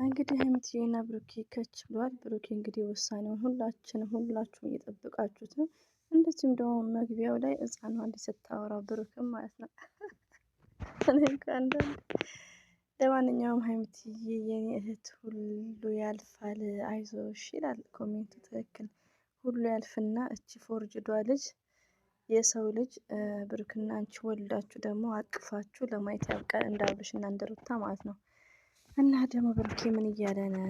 እንግዲህ ሀይሚዬና ብሩኬ ከች ብሏል። ብሩኬ እንግዲህ ውሳኔውን ሁላችሁም እየጠበቃችሁት ነው። እንደዚሁም ደግሞ መግቢያው ላይ ሕፃኗ እንዲህ ስታወራ ብሩክም ማለት ነው። እኔ እንኳን አንዳንዴ ለማንኛውም ሀይሚዬ የኔ እህት ሁሉ ያልፋል አይዞሽ ይላል ኮሜንቱ። ትክክል ሁሉ ያልፍና እቺ ፎርጅዷ ልጅ የሰው ልጅ ብሩክና አንቺ ወልዳችሁ ደግሞ አቅፋችሁ ለማየት ያብቃን እንደ አብርሽና እንደ ሩታ ማለት ነው። እና ደግሞ ብሩኬ ምን እያለ ነው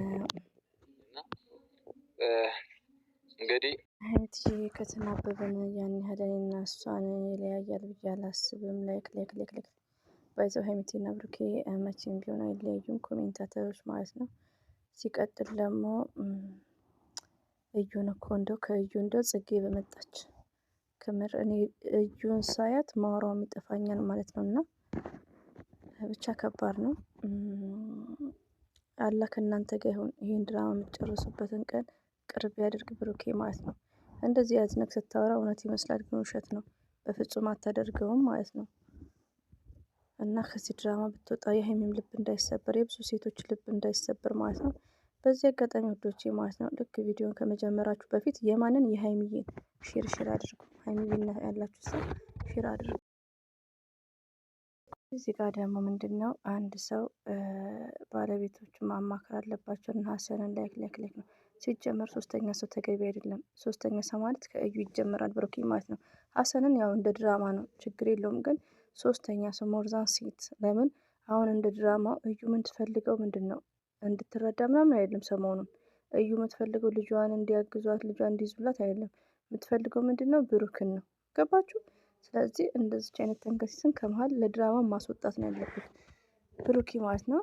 እንግዲህ ሀይሚዬ ከተናበበን ያን ያህል እኔና እሷን ይለያያል ብዬ አላስብም። ላይክ ባይዘው ሀይሚዬና ብሩኬ መቼም ቢሆን አይለያዩም ኮሜንታተሮች ማለት ነው። ሲቀጥል ደግሞ እዩን እኮ እንደው ከእዩ እንደው ጽጌ በመጣች ከምር እኔ እዩን ሳያት ማውራው ይጠፋኛል ማለት ነው። እና ብቻ ከባድ ነው። አላህ ከእናንተ ጋር ይሁን። ይህን ድራማ የምትጨርሱበትን ቀን ቅርብ ያድርግ ብሩኬ ማለት ነው። እንደዚህ ያዝነክ ስታወራ እውነት ይመስላል ግን ውሸት ነው። በፍጹም አታደርገውም ማለት ነው። እና ከዚህ ድራማ ብትወጣ የሀይሚም ልብ እንዳይሰበር የብዙ ሴቶች ልብ እንዳይሰበር ማለት ነው። በዚህ አጋጣሚ ወዶቼ ማለት ነው ልክ ቪዲዮን ከመጀመራችሁ በፊት የማንን የሀይሚዬን ሼር አድርጉ። ሀይሚዬን ያላችሁ ሰው ሼር አድርጉ። እዚህ ጋር ደግሞ ምንድን ነው አንድ ሰው ባለቤቶቹን ማማከር አለባቸው እና ሀሰንን ላይክ ነው። ሲጀመር ሶስተኛ ሰው ተገቢ አይደለም። ሶስተኛ ሰው ማለት ከእዩ ይጀምራል ብሩኬ ማለት ነው። ሀሰንን ያው እንደ ድራማ ነው ችግር የለውም። ግን ሶስተኛ ሰው ሞርዛን ሴት ለምን አሁን እንደ ድራማው እዩ የምትፈልገው ምንድን ነው እንድትረዳ ምናምን አይደለም። ሰሞኑን እዩ የምትፈልገው ልጇን እንዲያግዟት ልጇን እንዲይዙላት አይደለም። የምትፈልገው ምንድን ነው ብሩክን ነው። ገባችሁ? ስለዚህ እንደዚች አይነት ተንከሲስን ከመሀል ለድራማ ማስወጣት ነው ያለበት ብሩኬ ማለት ነው።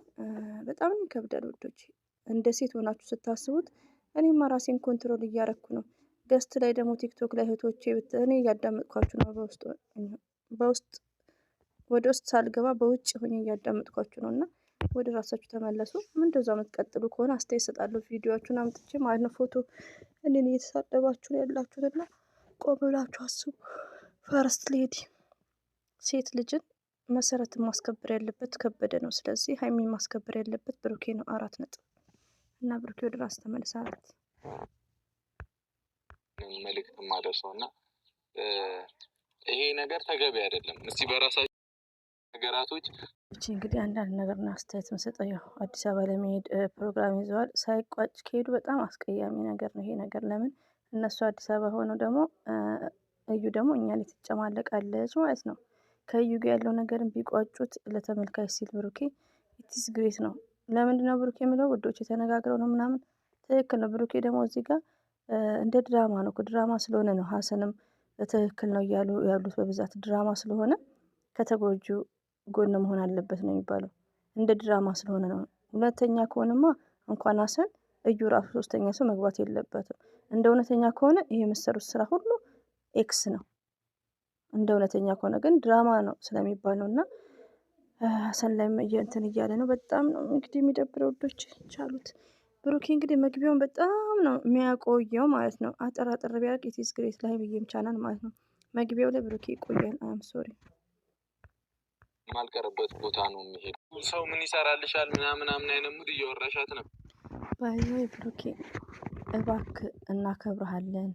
በጣም ይከብዳል ውዶች። እንደ ሴት ሆናችሁ ስታስቡት እኔማ ራሴን ኮንትሮል እያረኩ ነው። ገስት ላይ ደግሞ ቲክቶክ ላይ እህቶቼ እኔ እያዳመጥኳችሁ ነው። በውስጥ ወደ ውስጥ ሳልገባ በውጭ ሆኜ እያዳመጥኳችሁ ነው። እና ወደ ራሳችሁ ተመለሱ። እንደዛ የምትቀጥሉ ከሆነ አስተያየት እሰጣለሁ። ቪዲዮዎቹን አምጥቼ ማለት ነው ፎቶ እኔን እየተሳደባችሁ ነው ያላችሁትና ቆም ብላችሁ አስቡ። ፈርስት ሌዲ ሴት ልጅን መሰረት ማስከበር ያለበት ከበደ ነው። ስለዚህ ሀይሚ ማስከበር ያለበት ብሩኬ ነው። 4 ነጥብ እና ብሩኬ ወደ ራስ ተመልሳለት መልእክት ማደርሰው እና ይሄ ነገር ተገቢ አይደለም። እስቲ በራሳችሁ ነገራቶች እንግዲህ አንዳንድ ነገር ነው አስተያየት መሰጠው። ያው አዲስ አበባ ለመሄድ ፕሮግራም ይዘዋል። ሳይቋጭ ከሄዱ በጣም አስቀያሚ ነገር ነው ይሄ ነገር። ለምን እነሱ አዲስ አበባ ሆነው ደግሞ እዩ ደግሞ እኛ ላይ ትጨማለቃለች ማለት ነው። ከእዩ ጋር ያለው ነገርን ቢቋጩት ለተመልካች ሲል ብሩኬ ኢትስ ግሬት ነው። ለምንድነው ብሩኬ የሚለው ውዶች የተነጋግረው ነው ምናምን ትክክል ነው። ብሩኬ ደግሞ እዚህ ጋር እንደ ድራማ ነው ድራማ ስለሆነ ነው። ሀሰንም ትክክል ነው እያሉ ያሉት በብዛት ድራማ ስለሆነ ከተጎጁ ጎን መሆን አለበት ነው የሚባለው። እንደ ድራማ ስለሆነ ነው። እውነተኛ ከሆነማ እንኳን ሀሰን እዩ ራሱ ሶስተኛ ሰው መግባት የለበትም። እንደ እውነተኛ ከሆነ ይሄ የምትሰሩት ስራ ሁሉ ኤክስ ነው። እንደ እውነተኛ ከሆነ ግን ድራማ ነው ስለሚባል ነው። እና ሀሰን ላይ እንትን እያለ ነው። በጣም ነው እንግዲህ የሚደብረው ውዶች ቻሉት። ብሩኬ እንግዲህ መግቢያውን በጣም ነው የሚያቆየው ማለት ነው። አጠር ቢያደርግ ኢትስ ግሬት ላይ ብዬም ቻናል ማለት ነው። መግቢያው ላይ ብሩኬ ይቆያል። አም ሶሪ ማልቀርበት ቦታ ነው የሚሄደው። ሰው ምን ይሰራልሻል ምናምን አይነት ሙድ እያወራሻት ነው። ባይዘይ ብሩኬ እባክህ እናከብርሃለን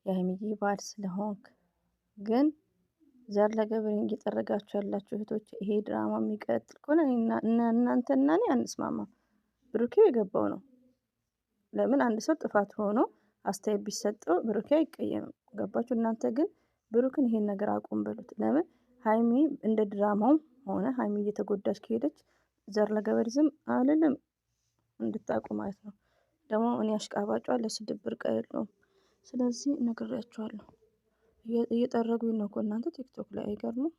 የሀይሚዬ ባል ስለሆንክ፣ ግን ዘር ለገብር እየጠረጋችሁ ያላችሁ እህቶች ይሄ ድራማ የሚቀጥል ከሆነ እናንተና እኔ አንስማማም። ብሩኬ የገባው ነው። ለምን አንድ ሰው ጥፋት ሆኖ አስተያየት ቢሰጠው ብሩኬ አይቀየምም። ገባችሁ? እናንተ ግን ብሩክን ይሄን ነገር አቁም በሉት። ለምን ሀይሚ እንደ ድራማው ሆነ ሀይሚ እየተጎዳች ከሄደች ዘር ለገበሪዝም አልልም እንድታቁ ማለት ነው። ደግሞ እኔ አሽቃባጯ ለስድብ ብርቅ የለውም። ስለዚህ ነግሬያችኋለሁ። እየጠረጉኝ ነው እኮ እናንተ ቲክቶክ ላይ አይገርሙም።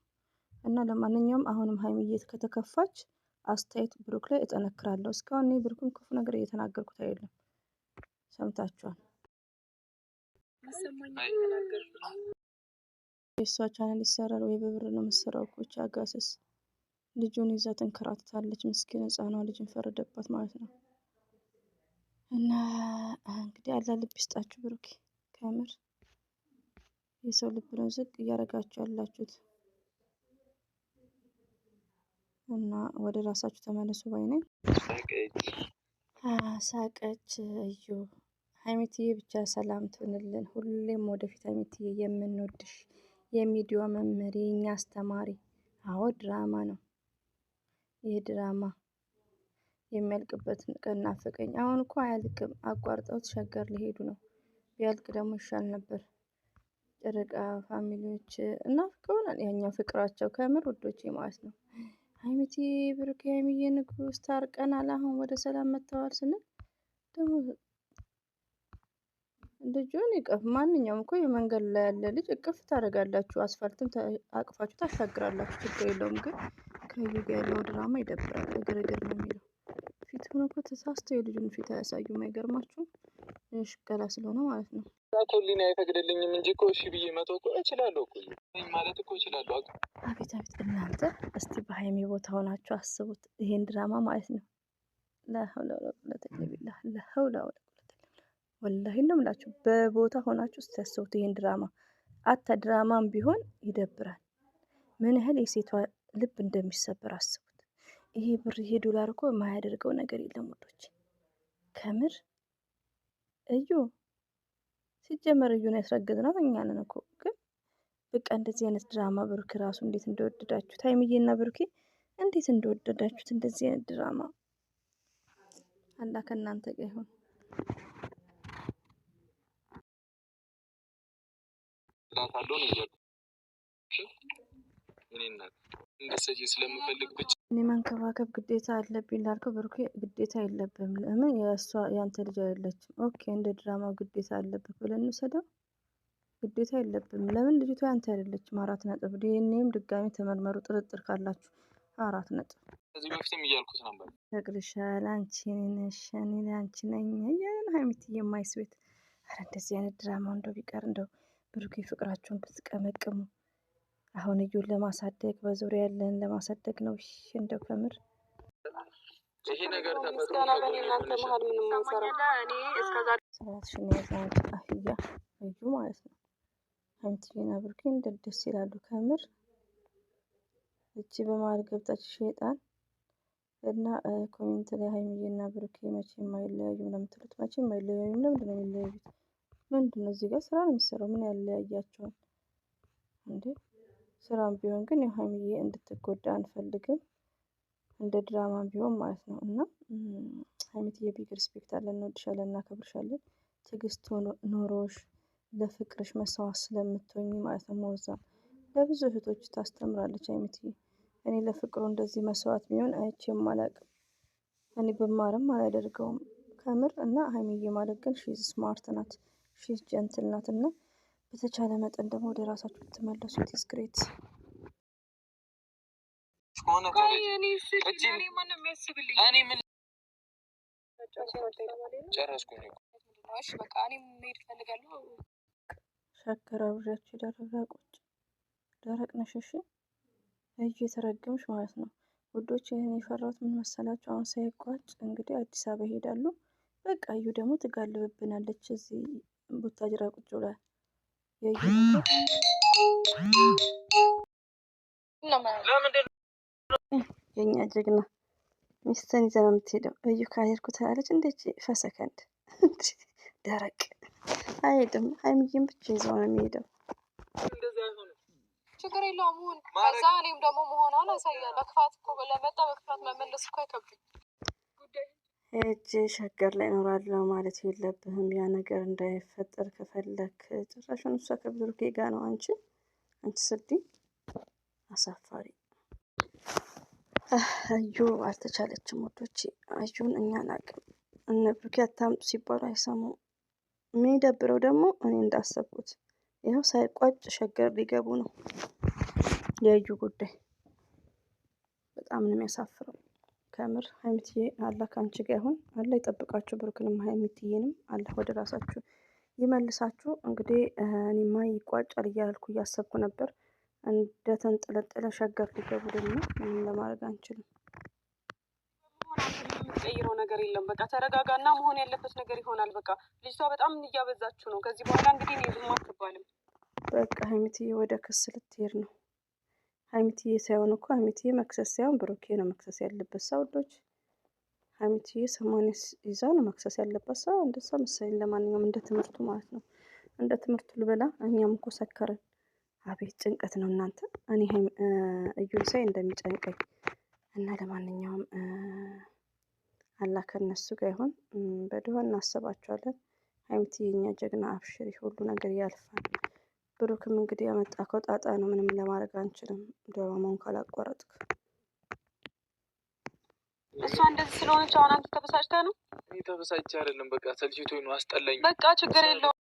እና ለማንኛውም አሁንም ሀይሚዬ ከተከፋች አስተያየት ብሩክ ላይ እጠነክራለሁ። እስካሁን እኔ ብሩክን ክፉ ነገር እየተናገርኩት አይደለም። ሰምታችኋል። የእሷ ቻናል ይሰራል ወይ በብር ነው የምትሰራው እኮ ይህች አጋሰስ ልጁን ይዛ ትንከራተታለች። ምስኪን ህፃኗ ልጅን ፈረደባት ማለት ነው። እና እንግዲህ አላህ ልብ ይስጣችሁ ብሩኬ። ከምር የሰው ልብ ነው ዝቅ እያደረጋችሁ ያላችሁት። እና ወደ ራሳችሁ ተመለሱ ባይ ነኝ። ሳቀች እዩ። ሀይሚትዬ ብቻ ሰላም ትሆንልን። ሁሌም ወደፊት ሀይሚትዬ የምንወድሽ የሚዲዮ መምህር የኛ አስተማሪ። አዎ ድራማ ነው ይህ ድራማ የሚያልቅበትን ቀን ናፈቀኝ። አሁን እኮ አያልቅም። አቋርጠውት ሸገር ሊሄዱ ነው። ቢያልቅ ደግሞ ይሻል ነበር። ጨረቃ ፋሚሊዎች እናፍቀውናል። ያኛው ፍቅራቸው ከምር ውዶቼ ማለት ነው። ሀይሚቲ ብሩክ ሀይሚዬ ንጉስ ታርቀናል። አሁን ወደ ሰላም መጥተዋል ስንል ደግሞ ልጁን ይቀፍ። ማንኛውም እኮ የመንገድ ላይ ያለ ልጅ እቅፍ ታደርጋላችሁ፣ አስፋልትም አቅፋችሁ ታሻግራላችሁ፣ ችግር የለውም። ግን ከዩ ጋር ያለው ድራማ ይደብራል። እግር ነው የሚለው ፊት ሆኖ እኮ ተሳስተው የልጁን ፊት አያሳዩም። አይገርማችሁም? ሽቀላ ስለሆነ ማለት ነው። ኮሊና አይፈቅድልኝም እንጂ እኮ እሺ ብዬ መተው እኮ እችላለሁ እኮ ማለት እኮ እችላለሁ። አቤት አቤት! እናንተ እስቲ በሀይሚ ቦታ ሆናችሁ አስቡት ይሄን ድራማ ማለት ነው። ለሀውላ ወላ ቁወተ ኢላ ቢላህ ለሀውላ ወላ ወላሂ ነው የምላችሁ። በቦታ ሆናችሁ እስቲ ያስቡት ይሄን ድራማ። አታ ድራማም ቢሆን ይደብራል። ምን ያህል የሴቷ ልብ እንደሚሰበር አስቡት። ይሄ ብር ይሄ ዶላር እኮ የማያደርገው ነገር የለም ወዶች። ከምር እዩ ሲጀመር እዩን ያስረገዝናት እኛ ነን እኮ። ግን በቃ እንደዚህ አይነት ድራማ ብሩክ ራሱ እንዴት እንደወደዳችሁት፣ ሀይሚዬና ብሩኬ እንዴት እንደወደዳችሁት እንደዚህ አይነት ድራማ። አላህ ከእናንተ ጋር ይሁን። ስለምፈልግ ብቻ እኔ መንከባከብ ግዴታ አለብኝ ላልከው ብሩኬ ግዴታ የለብም። ለምን የእሷ ያንተ ልጅ አይደለችም። ኦኬ እንደ ድራማው ግዴታ አለብህ ብለን እንውሰደው። ግዴታ የለብም። ለምን ልጅቷ ያንተ አይደለችም። 4 ዲኤንኤም ድጋሚ ተመርመሩ ጥርጥር ካላችሁ 4 ከዚህ በፊትም እያልኩት ነበር። ተግርሻል አንቺ ነሽ እኔ አንቺ ነኝ እያለን ሀይሚትዬ የማይስ ቤት። አረ እንደዚህ አይነት ድራማ እንደው ቢቀር እንደው ብሩኬ ፍቅራቸውን ብትቀመቅሙ። አሁን እዩን ለማሳደግ በዙሪያ ያለን ለማሳደግ ነው። እንደው ከምር ይሄ ነገር ተፈጥሮ እናንተ መሀል ምንም ማሰራ እኔ እስከዛ ስራሽን ያዛንቺ አህያ እዩ ማለት ነው። ሀይሚትዬና ብሩኬ እንደ ደስ ይላሉ ከምር። እቺ በመሀል ገብታች ሸይጣን እና ኮሜንት ላይ ሀይሚዬና ብሩኬ መቼም አይለያዩም ለምትሉት መቼም አይለያዩም። ለምንድን ነው የሚለያዩት? ምንድን ነው እዚህ ጋር ስራ ነው የሚሰራው። ምን ያለያያቸዋል እንዴ? ስራም ቢሆን ግን ያው ሀይሚዬ እንድትጎዳ አንፈልግም። እንደ ድራማም ቢሆን ማለት ነው። እና ሀይሚትዬ ቢግ ሪስፔክት አለን፣ እንወድሻለን፣ እናከብርሻለን። ትዕግስት ኖሮሽ ለፍቅርሽ መስዋዕት ስለምትሆኝ ማለት ነው። ሞዛ ለብዙ እህቶች ታስተምራለች ሀይሚትዬ። እኔ ለፍቅሩ እንደዚህ መስዋዕት ሚሆን አይቼም አላቅም። እኔ ብማርም አላደርገውም ከምር። እና ሀይሚዬ ማለት ግን ሺዝ ስማርት ናት፣ ሺዝ ጀንትል ናት። እና በተቻለ መጠን ደግሞ ወደ ራሳችሁ ብትመለሱት ኢዝ ግሬት። ሸከር አብሬያችሁ ደረቁች ደረቅ ነሽ እሺ። እዩ የተረገምሽ ማለት ነው ውዶች። ይህን የፈራሁት ምን መሰላችሁ? አሁን ሳይቋጭ እንግዲህ አዲስ አበባ ይሄዳሉ። በቃ እዩ ደግሞ ትጋልብብናለች እዚህ ቡታጅራ ቁጭ ብላ። የኛ ጀግና ሚስትን ይዘን የምትሄደው እዩ ካልሄድኩ ትላለች። እንዴት ፈሰከንድ ደረቅ አይሄድም። ሀይሚዬን ብቻ ይዘው ነው የሚሄደው። ችግር የለውም ሁን። ከዛ እኔም ደግሞ መሆኗን አሳያለሁ። በክፋት እኮ ለመጣ በክፋት መመለስ እኮ አይከብድም። ሄጄ ሸገር ላይ እኖራለሁ ማለት የለብህም። ያ ነገር እንዳይፈጠር ከፈለክ ጭራሹን እሷ ከብሩኬ ጋ ነው። አንቺ ስዲ አሳፋሪ። እዩ አልተቻለችም ወዶቼ። አዩን እኛን አቅም እነ ብሩኬ አታምጡ ሲባሉ አይሰሙም። የሚደብረው ደግሞ እኔ እንዳሰብኩት ይኸው ሳይቋጭ ሸገር ሊገቡ ነው። የእዩ ጉዳይ በጣም ነው የሚያሳፍረው ከምር። ሀይሚትዬ አላህ ከአንቺ ጋር ይሁን። አላህ ይጠብቃችሁ። ብሩክንም ሀይሚትዬንም አላህ ወደ ራሳችሁ ይመልሳችሁ። እንግዲህ እኔማ ይቋጫል እያልኩ እያሰብኩ ነበር። እንደተንጠለጠለ ሸገር ሊገቡ ደግሞ ምንም ለማድረግ አንችልም። የምትቀይረው ነገር የለም። በቃ ተረጋጋና መሆን ያለበት ነገር ይሆናል። በቃ ልጅቷ በጣም እያበዛችሁ ነው። ከዚህ በኋላ እንግዲህ እኔ ዝም አትባልም። በቃ ሀይሚትዬ ወደ ክስ ልትሄድ ነው። ሀይሚትዬ ሳይሆን እኮ ሀይሚትዬ መክሰስ ሳይሆን ብሩኬ ነው መክሰስ ያለበት። ሰውዶች ሀይሚትዬ 80 ይዛ ነው መክሰስ ያለባት ሰው እንደዛ መሰለኝ። ለማንኛውም እንደ ትምህርቱ ማለት ነው፣ እንደ ትምህርቱ ልበላ። እኛም እኮ ሰከርን። አቤት ጭንቀት ነው እናንተ። እኔ እዩን ሳይ እንደሚጨንቀኝ እና ለማንኛውም አላህ ከነሱ ጋር ይሁን። በድዋ እናስባቸዋለን። ሀይሚትዬ የኛ ጀግና አብሽሪ፣ ሁሉ ነገር ያልፋል። ብሩክም እንግዲህ ያመጣከው ጣጣ ነው፣ ምንም ለማድረግ አንችልም። ድራማውን ካላቋረጥክ እሷ እንደዚህ ስለሆነች አሁን አንተ ተበሳጭተህ ነው? እኔ ተበሳጭቼ አይደለም፣ በቃ ሰልችቶኝ ነው፣ አስጠላኝ። በቃ ችግር የለውም።